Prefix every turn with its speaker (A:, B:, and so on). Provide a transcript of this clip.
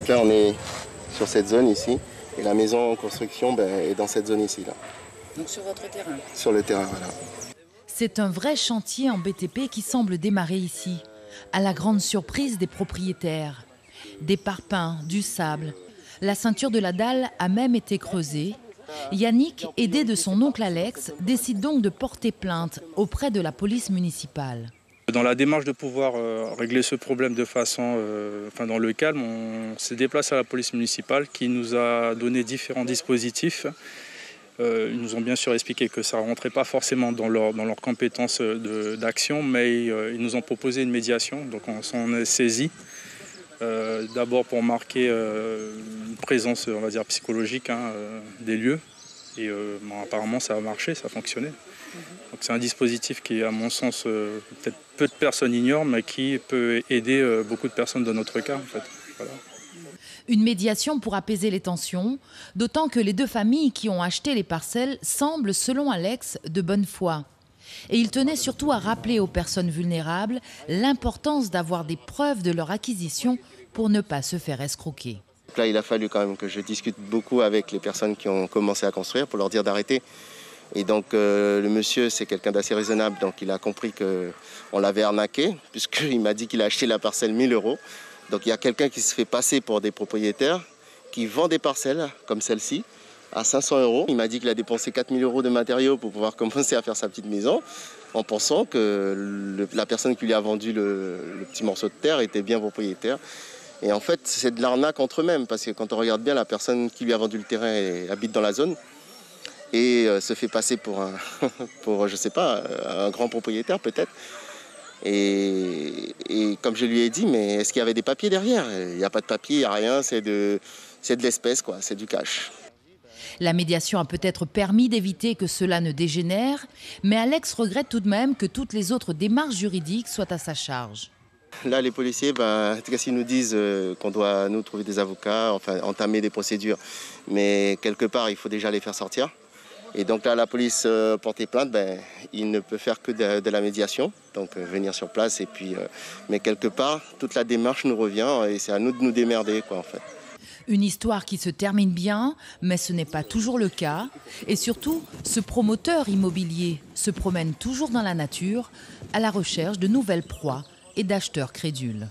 A: Donc là, on est sur cette zone ici. Et la maison en construction est dans cette zone ici. Là.
B: Donc sur votre terrain?
A: Sur le terrain, voilà.
C: C'est un vrai chantier en BTP qui semble démarrer ici, à la grande surprise des propriétaires. Des parpaings, du sable. La ceinture de la dalle a même été creusée. Yannick, aidé de son oncle Alex, décide donc de porter plainte auprès de la police municipale.
D: Dans la démarche de pouvoir régler ce problème de façon, dans le calme, on s'est déplacé à la police municipale qui nous a donné différents dispositifs. Ils nous ont bien sûr expliqué que ça ne rentrait pas forcément dans leurs compétences d'action, mais ils nous ont proposé une médiation, donc on s'en est saisi. D'abord pour marquer une présence, on va dire, psychologique des lieux. Et apparemment ça a marché, ça a fonctionné. Donc c'est un dispositif qui, à mon sens, peut-être peu de personnes ignorent, mais qui peut aider beaucoup de personnes dans notre cas, en fait. Voilà.
C: Une médiation pour apaiser les tensions, d'autant que les deux familles qui ont acheté les parcelles semblent, selon Alex, de bonne foi. Et il tenait surtout à rappeler aux personnes vulnérables l'importance d'avoir des preuves de leur acquisition pour ne pas se faire escroquer.
A: Là, il a fallu quand même que je discute beaucoup avec les personnes qui ont commencé à construire pour leur dire d'arrêter. Et donc le monsieur, c'est quelqu'un d'assez raisonnable, donc il a compris qu'on l'avait arnaqué, puisqu'il m'a dit qu'il a acheté la parcelle 1 000 €. Donc il y a quelqu'un qui se fait passer pour des propriétaires, qui vend des parcelles comme celle-ci à 500 €. Il m'a dit qu'il a dépensé 4 000 € de matériaux pour pouvoir commencer à faire sa petite maison, en pensant que la personne qui lui a vendu le petit morceau de terre était bien propriétaire. Et en fait, c'est de l'arnaque entre eux-mêmes, parce que quand on regarde bien, la personne qui lui a vendu le terrain habite dans la zone et se fait passer pour je sais pas, un grand propriétaire peut-être. Et comme je lui ai dit, mais est-ce qu'il y avait des papiers derrière? Il n'y a pas de papier, il n'y a rien, c'est de l'espèce, quoi, c'est du cash.
C: La médiation a peut-être permis d'éviter que cela ne dégénère, mais Alex regrette tout de même que toutes les autres démarches juridiques soient à sa charge.
A: Là, les policiers, en tout cas, s'ils nous disent qu'on doit nous trouver des avocats, enfin entamer des procédures, mais quelque part, il faut déjà les faire sortir. Et donc là, la police porter plainte, il ne peut faire que de la médiation, donc venir sur place. Et puis, mais quelque part, toute la démarche nous revient et c'est à nous de nous démerder, quoi, en fait.
C: Une histoire qui se termine bien, mais ce n'est pas toujours le cas. Et surtout, ce promoteur immobilier se promène toujours dans la nature à la recherche de nouvelles proies et d'acheteurs crédules.